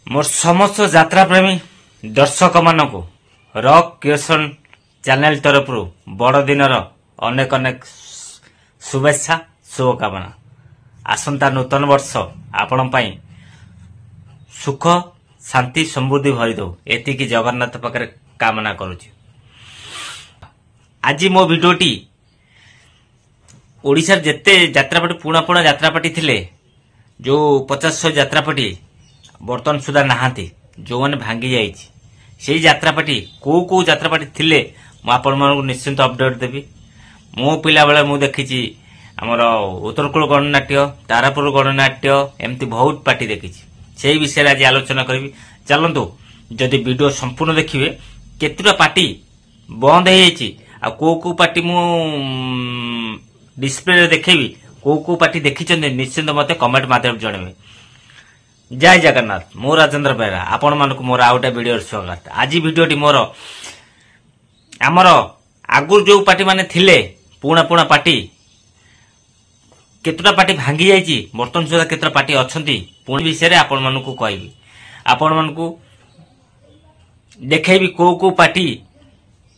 मोर समस्त यात्रा प्रेमी दर्शक मानक रॉक क्रिएशन चैनल तरफ बड़ दिन अनेक अनेक शुभेच्छा शुभकामना। आसंता नूतन वर्ष आपण सुख शांति समृद्धि भरी दो एतिकी जगन्नाथ पाखे कामना करुछि। आज मो भिडियोटी ओडिशार जेते यात्रापाटी पुणा पुणा यात्रापाटी थिले जो 50-100 यात्रापाटी बर्तन सुधा नहांती जो मैंने भांगी जाइछि सेही यात्रापाटी को यात्रापाटी थिले मु आपण मानकु निश्चिंत अपडेट देबी। मो पिला बेले मु देखिछि हमर उत्तरकूल गणनाट्य तारापुर गणनाट्य एमती बहुत पार्टी देखिछि सेही विषय आज आलोचना करबी। चलंतु जदि वीडियो संपूर्ण देखिबे केतुरा पार्टी बंद हे जाइछि आ को पार्टी मु डिस्प्ले रे देखेबी को पार्टी देखिछन्ते निश्चिंत मते कमेंट माध्यम जणेबे। जय जगन्नाथ मो राजेंद्र बेहरा आपण मानक मोर आउटा वीडियो स्वागत। आज वीडियोटी मोर आमर आगुर जो पार्टी माने थिले पुणा पुणा पार्टी केतुटा पार्टी भांगी जाइछि बर्तन सुधा केतुटा पार्टी अछंती पुणी विषय रे आपण मानकु कहबी। आपण मानकु देखेबी को पार्टी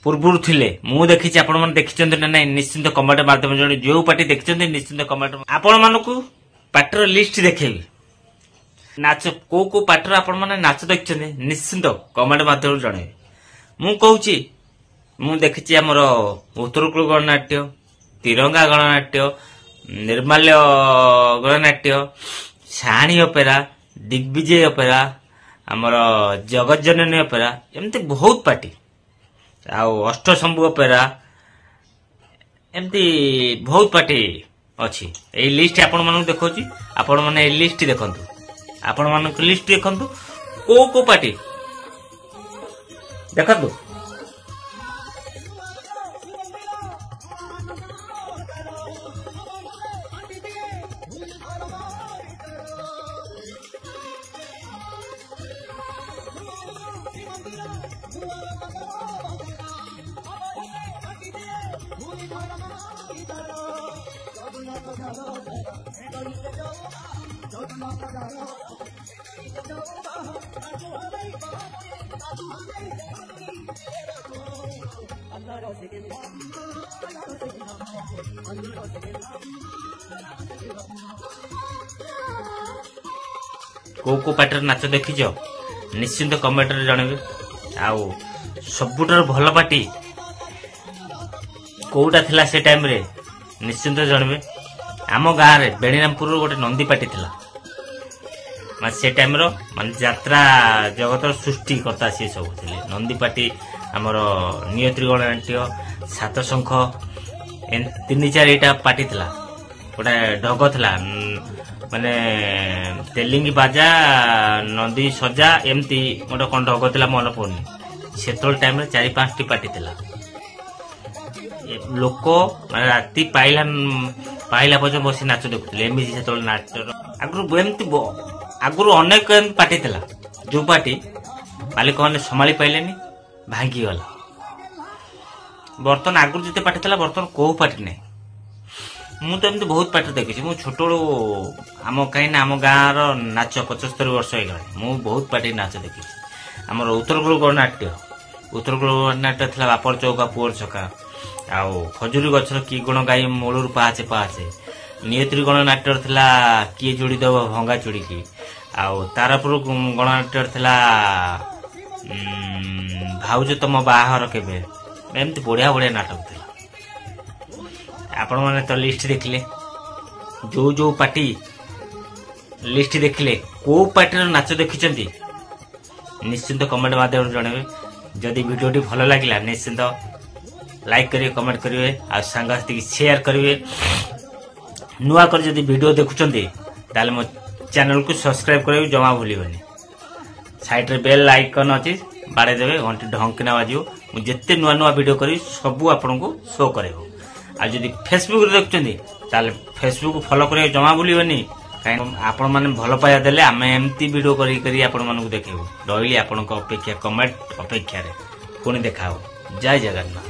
पूर्वरु थिले मु देखिछि आपण माने देखिछन्ते ना नै निश्चिंत कमेंट माध्यम जणे जो पार्टी देखिछन्ते निश्चिंत कमेंट आपण मानकु पार्टीर लिस्ट देखेबी। नाच को पार्टीर आपण माने नाच देखिछन्ते निश्चिंत कमेंट माध्यम जणे मु कहूछि मु देखिछि हमर उत्तरकूल गणनाट्य तिरंगा गणनाट्य निर्माल्य गणनाट्य साणी अपेरा दिग्विजय अपेरा हमर जगज्जननी अपेरा एमती बहुत पार्टी आउ अष्टशंभु अपेरा एमती बहुत पार्टी अछि। ए लिस्ट आपण मानक देखौछि आपण माने ए लिस्ट देखंतु आपण मानक लिस्ट देखंतु को पार्टी देखंतु। को पार्टी नाच देखिछ निश्चिंत कमेंट रे जणेबे। आउ सबुटर भल पार्टी कोउटा थिला से टाइम रे निश्चिंत जणेबे। आम गाँ रे बेणीरामपुर गोटे नंदी पार्टी थिला माने से टाइम रो माने यात्रा जगत सृष्टि करता से सब थिले नंदी पार्टी हमर नियत्री गणनाट्य सात शंख एन 3-4 पार्टी थिला गोटे ढग थिला माने तेलिंगी बाजा नंदी सजा एमती गोटे कौन ढग थिला मन पड़नी सेतल टाइम रे 4-5 पार्टी थिला लोक माने राती पाइला पर्यंत बसी नाच देखुले एमती सेतल नाच आगु एमती आगु अनेक पार्टी थिला जो पार्टी मालिक मैंने संभाली पाइलेनी भांगी गला। बर्तन आगु जिते पार्टी थिला बर्तन को पार्टी नहीं मु तो एमती बहुत पार्टी देखी मु छोट आम कहीं आम गाँव नाच 75 वर्ष हो मु बहुत पार्टी नाच देखी। आम उत्तरकूल गणनाट्य गणनाट्य था बापर चौका पुअर छका आउ खजुरी गछर कि गुण गाई मूलर पाचे पाचे नियत्री गणनाट्य था किए जोड़ी दब भंगा चूड़ी की आउ तारापुर गणनाट्य था भाउज तुम बाहर केबे एमती बढ़िया बढ़िया नाटक था। आपण माने तो लिस्ट देखले जो पार्टी लिस्ट देखले को पार्टी नाच देखिछंती निश्चिंत कमेंट माध्यम जणेबे। जदि वीडियोटी भल लागिला निश्चिंत लाइक करिवे कमेंट करिवे आ सांगसाथी शेयर करिवे। नुआ कर जदि वीडियो देखुछंती ताले मो चैनल को सब्सक्राइब करिवे जमा भूलिबनी। साइड रे बेल आइकन अछि बाडे देबे घंटी ढंकना बाजियो मु जत्ते नुआ नुआ वीडियो करी सब आपनको शो करेबो। आ जदि फेसबुक रे देखुछंती ताले फेसबुक फॉलो करिवे जमा भूलिबनी काई आपण माने भल पाया देले आमे एमती वीडियो करी आपण मानकु देखेबो। डॉइली आपनको अपेक्षा कमेंट अपेक्षा रे पुणी देखाओ। जय जगन्नाथ।